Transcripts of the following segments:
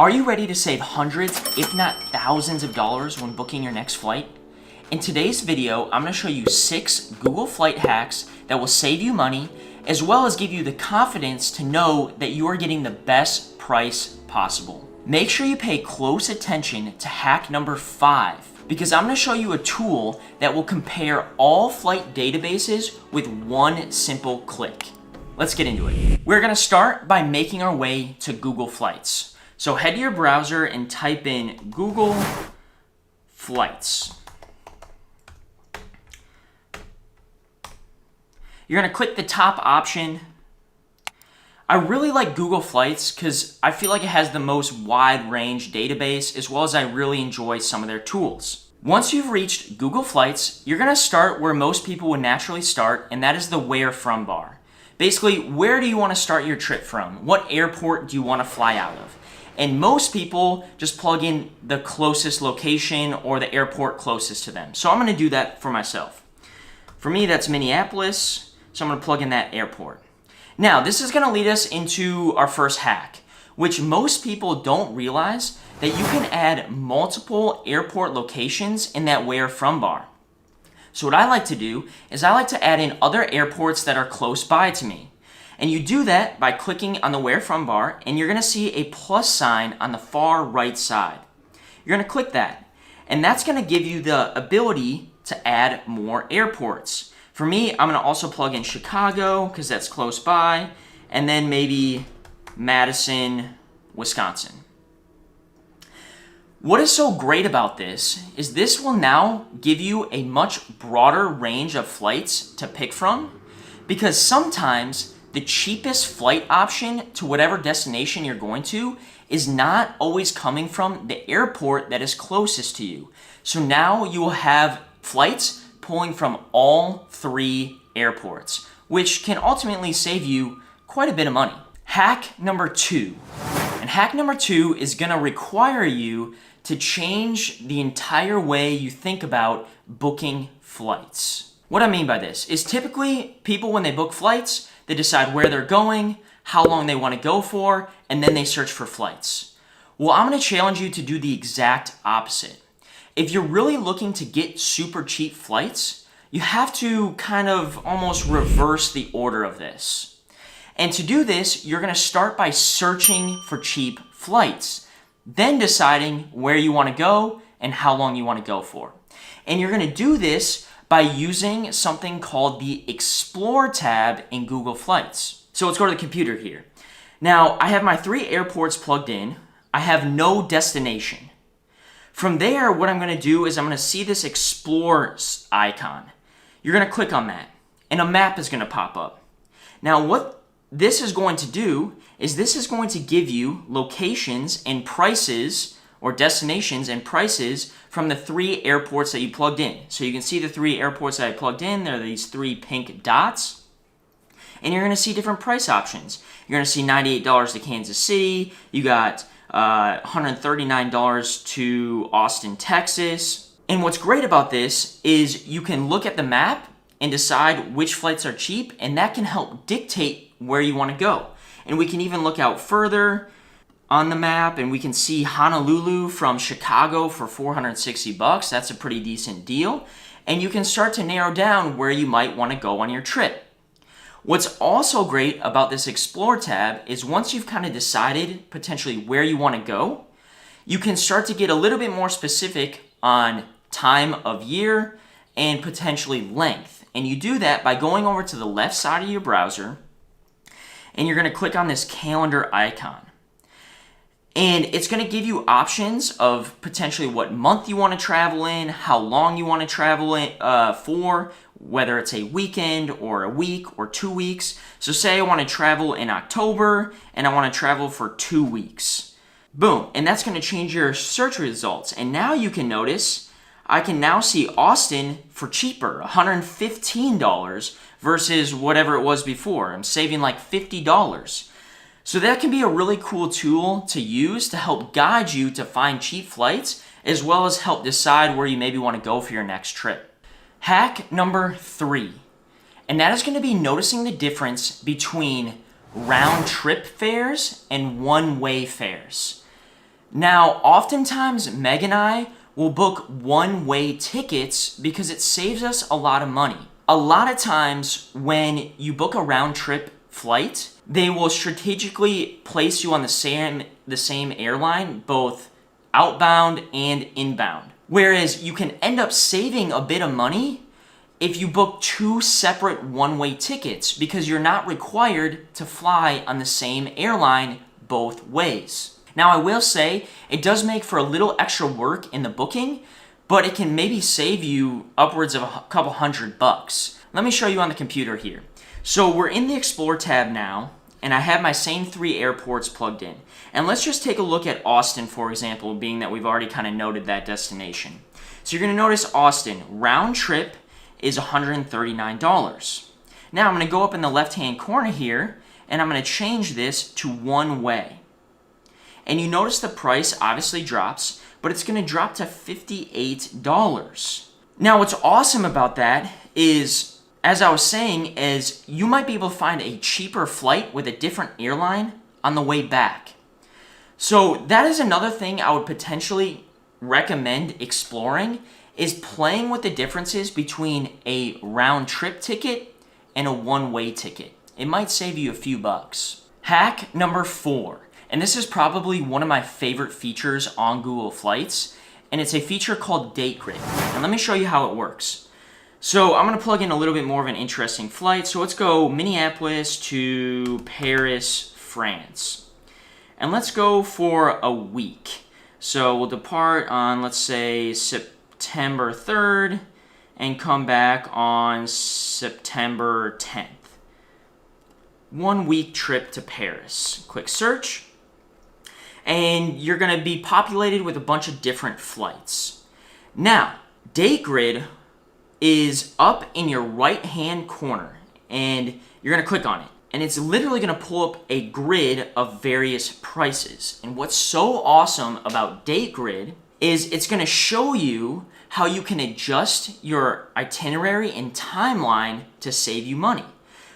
Are you ready to save hundreds, if not thousands of dollars when booking your next flight? In today's video, I'm going to show you 6 Google flight hacks that will save you money, as well as give you the confidence to know that you are getting the best price possible. Make sure you pay close attention to hack number 5, because I'm going to show you a tool that will compare all flight databases with one simple click. Let's get into it. We're going to start by making our way to Google Flights. So head to your browser and type in Google Flights. You're going to click the top option. I really like Google Flights because I feel like it has the most wide range database, as well as I really enjoy some of their tools. Once you've reached Google Flights, you're going to start where most people would naturally start, and that is the where from bar. Basically, where do you want to start your trip from? What airport do you want to fly out of? And most people just plug in the closest location or the airport closest to them. So I'm going to do that for myself. For me, that's Minneapolis, so I'm going to plug in that airport. Now, this is going to lead us into our first hack, which most people don't realize that you can add multiple airport locations in that where from bar. So what I like to do is I like to add in other airports that are close by to me. And you do that by clicking on the where from bar, and you're going to see a plus sign on the far right side. You're going to click that, and that's going to give you the ability to add more airports. For me, I'm going to also plug in Chicago because that's close by, and then maybe Madison, Wisconsin. What is so great about this is this will now give you a much broader range of flights to pick from, because sometimes the cheapest flight option to whatever destination you're going to is not always coming from the airport that is closest to you. So now you will have flights pulling from all 3 airports, which can ultimately save you quite a bit of money. Hack number 2. And hack number 2 is going to require you to change the entire way you think about booking flights. What I mean by this is typically people, when they book flights, they decide where they're going, how long they want to go for, and then they search for flights. Well, I'm going to challenge you to do the exact opposite. If you're really looking to get super cheap flights, you have to kind of almost reverse the order of this. And to do this, you're going to start by searching for cheap flights, then deciding where you want to go and how long you want to go for. And you're going to do this by using something called the Explore tab in Google Flights. So let's go to the computer here. Now, I have my 3 airports plugged in. I have no destination. From there, what I'm going to do is I'm going to see this Explore icon. You're going to click on that, and a map is going to pop up. Now, what this is going to do is this is going to give you locations and prices, or destinations and prices, from the 3 airports that you plugged in. So you can see the 3 airports that I plugged in. There are these 3 pink dots. And you're going to see different price options. You're going to see $98 to Kansas City. You got $139 to Austin, Texas. And what's great about this is you can look at the map and decide which flights are cheap, and that can help dictate where you want to go. And we can even look out further on the map, and we can see Honolulu from Chicago for $460. That's a pretty decent deal. And you can start to narrow down where you might want to go on your trip. What's also great about this Explore tab is once you've kind of decided potentially where you want to go, you can start to get a little bit more specific on time of year and potentially length. And you do that by going over to the left side of your browser, and you're going to click on this calendar icon. And it's going to give you options of potentially what month you want to travel in, how long you want to travel in, for, whether it's a weekend or a week or 2 weeks. So say I want to travel in October and I want to travel for 2 weeks. Boom. And that's going to change your search results. And now you can notice I can now see Austin for cheaper, $115 versus whatever it was before. I'm saving like $50. So that can be a really cool tool to use to help guide you to find cheap flights, as well as help decide where you maybe want to go for your next trip. Hack number 3, and that is going to be noticing the difference between round trip fares and one-way fares. Now, oftentimes Meg and I will book one-way tickets because it saves us a lot of money. A lot of times when you book a round-trip flight, they will strategically place you on the same airline, both outbound and inbound. Whereas you can end up saving a bit of money if you book two separate one-way tickets because you're not required to fly on the same airline both ways. Now, I will say it does make for a little extra work in the booking, but it can maybe save you upwards of a couple $100. Let me show you on the computer here. So we're in the Explore tab now, and I have my same 3 airports plugged in. And let's just take a look at Austin, for example, being that we've already kind of noted that destination. So you're going to notice Austin, round trip is $139. Now I'm going to go up in the left-hand corner here, and I'm going to change this to one way. And you notice the price obviously drops, but it's going to drop to $58. Now what's awesome about that is, as I was saying, is you might be able to find a cheaper flight with a different airline on the way back. So that is another thing I would potentially recommend exploring, is playing with the differences between a round trip ticket and a one-way ticket. It might save you a few bucks. Hack number 4, and this is probably one of my favorite features on Google Flights, and it's a feature called Date Grid. And let me show you how it works. So I'm going to plug in a little bit more of an interesting flight. So let's go Minneapolis to Paris, France. And let's go for a week. So we'll depart on, let's say, September 3rd and come back on September 10th. 1 week trip to Paris. Quick search. And you're going to be populated with a bunch of different flights. Now, Date Grid is up in your right-hand corner, and you're going to click on it. And it's literally going to pull up a grid of various prices. And what's so awesome about Date Grid is it's going to show you how you can adjust your itinerary and timeline to save you money.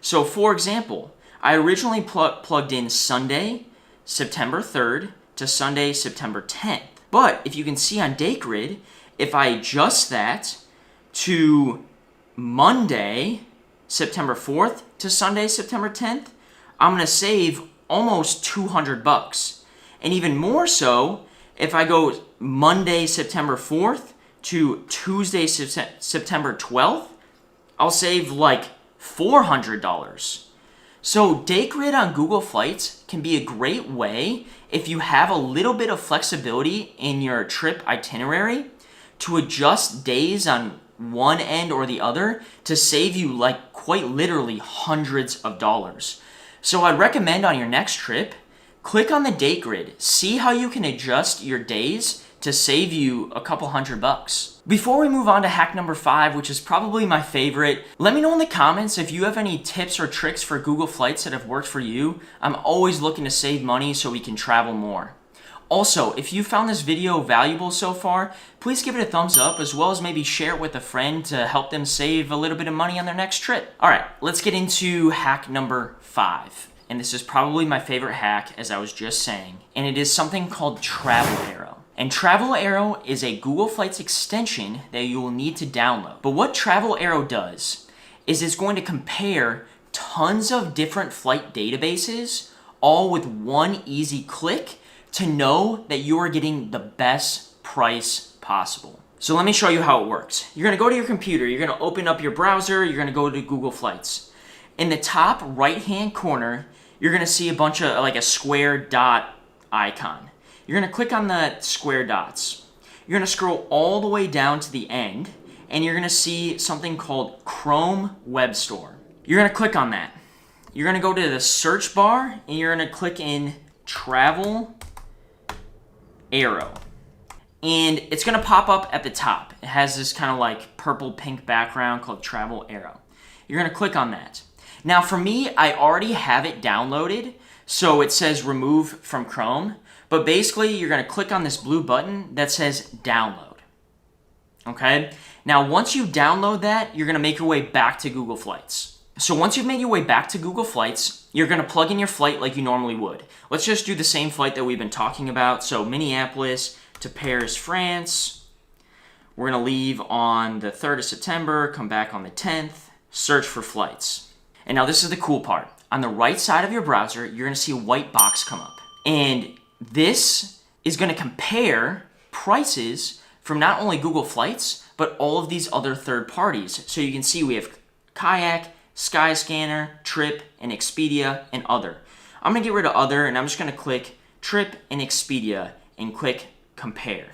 So, for example, I originally plugged in Sunday, September 3rd to Sunday, September 10th. But if you can see on Date Grid, if I adjust that to Monday, September 4th to Sunday, September 10th, I'm going to save almost $200. And even more so, if I go Monday, September 4th to Tuesday, September 12th, I'll save like $400. So Date Grid on Google Flights can be a great way if you have a little bit of flexibility in your trip itinerary to adjust days on one end or the other to save you like quite literally hundreds of dollars. So I'd recommend on your next trip, click on the Date Grid, see how you can adjust your days to save you a couple $100. Before we move on to hack number 5, which is probably my favorite, let me know in the comments if you have any tips or tricks for Google Flights that have worked for you. I'm always looking to save money so we can travel more. Also, if you found this video valuable so far, please give it a thumbs up, as well as maybe share it with a friend to help them save a little bit of money on their next trip. Alright, let's get into hack number 5. And this is probably my favorite hack, as I was just saying, and it is something called Travel Arrow. And Travel Arrow is a Google Flights extension that you will need to download. But what Travel Arrow does is it's going to compare tons of different flight databases, all with one easy click, to know that you are getting the best price possible. So let me show you how it works. You're going to go to your computer, you're going to open up your browser, you're going to go to Google Flights. In the top right-hand corner, you're going to see a bunch of, like a square dot icon. You're going to click on the square dots. You're going to scroll all the way down to the end, and you're going to see something called Chrome Web Store. You're going to click on that. You're going to go to the search bar, and you're going to click in Travel Arrow. And it's going to pop up at the top. It has this kind of like purple-pink background called Travel Arrow. You're going to click on that. Now for me, I already have it downloaded, so it says remove from Chrome. But basically, you're going to click on this blue button that says download. Okay? Now, once you download that, you're going to make your way back to Google Flights. So once you've made your way back to Google Flights, you're going to plug in your flight like you normally would. Let's just do the same flight that we've been talking about. So Minneapolis to Paris, France. We're going to leave on the 3rd of September, come back on the 10th, search for flights. And now this is the cool part. On the right side of your browser, you're going to see a white box come up. And this is going to compare prices from not only Google Flights, but all of these other third parties. So you can see we have Kayak, Skyscanner, Trip, and Expedia, and Other. I'm going to get rid of Other, and I'm just going to click Trip and Expedia and click Compare.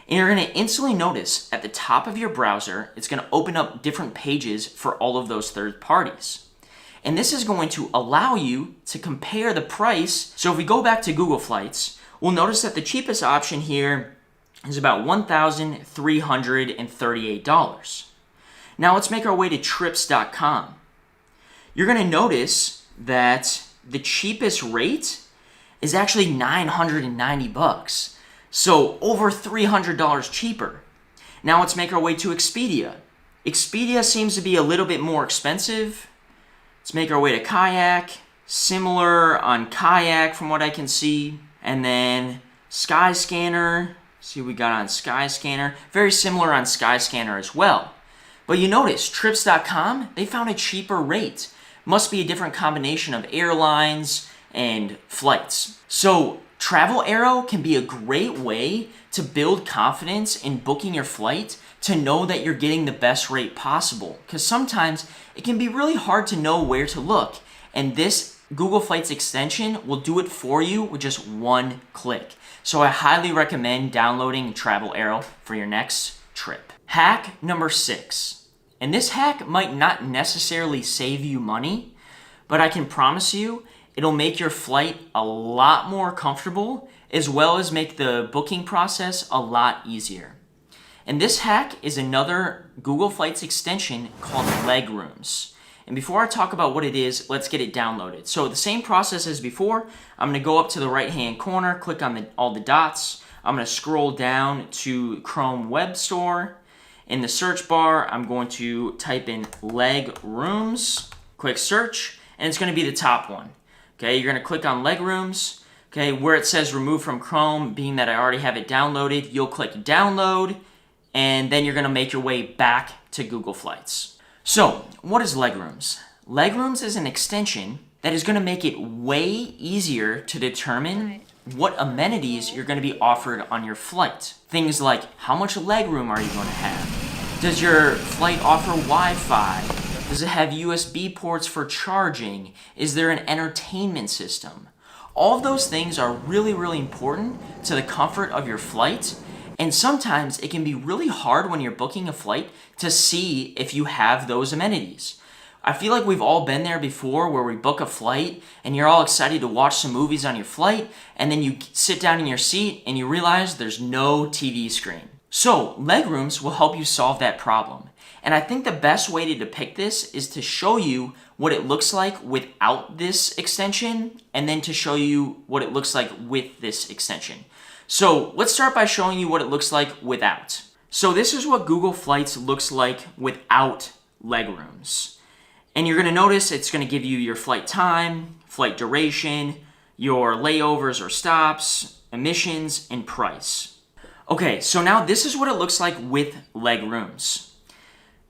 And you're going to instantly notice at the top of your browser, it's going to open up different pages for all of those third parties. And this is going to allow you to compare the price. So if we go back to Google Flights, we'll notice that the cheapest option here is about $1,338. Now let's make our way to trips.com. You're going to notice that the cheapest rate is actually $990. So over $300 cheaper. Now let's make our way to Expedia. Expedia seems to be a little bit more expensive. Let's make our way to Kayak. Similar on Kayak from what I can see. And then Skyscanner. See what we got on Skyscanner. Very similar on Skyscanner as well. But you notice, trips.com, they found a cheaper rate. Must be a different combination of airlines and flights. So Travel Arrow can be a great way to build confidence in booking your flight, to know that you're getting the best rate possible. Because sometimes it can be really hard to know where to look. And this Google Flights extension will do it for you with just one click. So I highly recommend downloading Travel Arrow for your next trip. Hack number 6. And this hack might not necessarily save you money, but I can promise you it'll make your flight a lot more comfortable, as well as make the booking process a lot easier. And this hack is another Google Flights extension called Leg Rooms. And before I talk about what it is, let's get it downloaded. So the same process as before. I'm going to go up to the right-hand corner, click on all the dots. I'm going to scroll down to Chrome Web Store. In the search bar, I'm going to type in Leg Rooms, click search, and it's going to be the top one. Okay, you're going to click on Leg Rooms. Okay, where it says remove from Chrome, being that I already have it downloaded, you'll click download, and then you're going to make your way back to Google Flights. So, what is Leg Rooms? Leg Rooms is an extension that is going to make it way easier to determine what amenities you're going to be offered on your flight. Things like, how much leg room are you going to have? Does your flight offer Wi-Fi? Does it have USB ports for charging? Is there an entertainment system? All of those things are really, really important to the comfort of your flight. And sometimes it can be really hard when you're booking a flight to see if you have those amenities. I feel like we've all been there before, where we book a flight and you're all excited to watch some movies on your flight, and then you sit down in your seat and you realize there's no TV screen. So Leg Rooms will help you solve that problem. And I think the best way to depict this is to show you what it looks like without this extension, and then to show you what it looks like with this extension. So let's start by showing you what it looks like without. So this is what Google Flights looks like without Leg Rooms. And you're going to notice it's going to give you your flight time, flight duration, your layovers or stops, emissions, and price. Okay, so now this is what it looks like with Leg Rooms.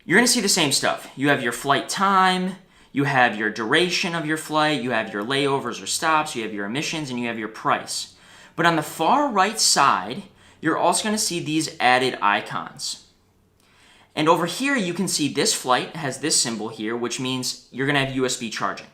You're going to see the same stuff. You have your flight time, you have your duration of your flight, you have your layovers or stops, you have your emissions, and you have your price. But on the far right side, you're also going to see these added icons. And over here, you can see this flight has this symbol here, which means you're going to have USB charging.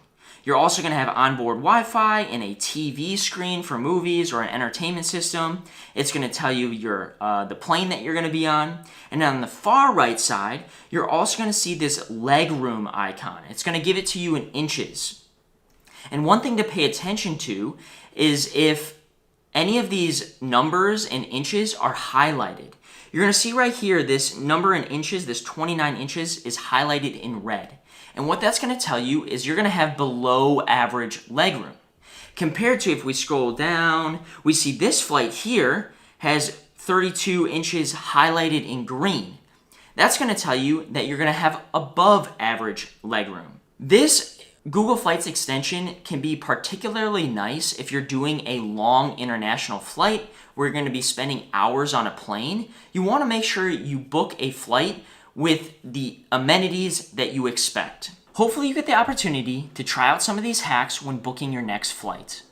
You're also going to have onboard Wi-Fi and a TV screen for movies or an entertainment system. It's going to tell you the plane that you're going to be on. And on the far right side, you're also going to see this leg room icon. It's going to give it to you in inches. And one thing to pay attention to is if any of these numbers and inches are highlighted. You're going to see right here this number in inches, this 29 inches, is highlighted in red. And what that's going to tell you is you're going to have below average legroom. Compared to if we scroll down, we see this flight here has 32 inches highlighted in green. That's going to tell you that you're going to have above average legroom. This Google Flights extension can be particularly nice if you're doing a long international flight where you're going to be spending hours on a plane. You want to make sure you book a flight with the amenities that you expect. Hopefully you get the opportunity to try out some of these hacks when booking your next flight.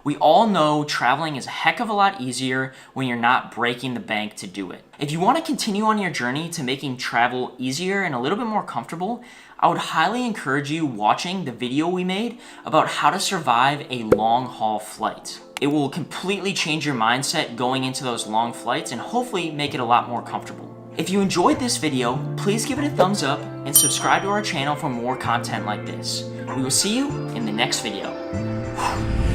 We all know traveling is a heck of a lot easier when you're not breaking the bank to do it. If you want to continue on your journey to making travel easier and a little bit more comfortable, I would highly encourage you watching the video we made about how to survive a long haul flight. It will completely change your mindset going into those long flights and hopefully make it a lot more comfortable. If you enjoyed this video, please give it a thumbs up and subscribe to our channel for more content like this. We will see you in the next video.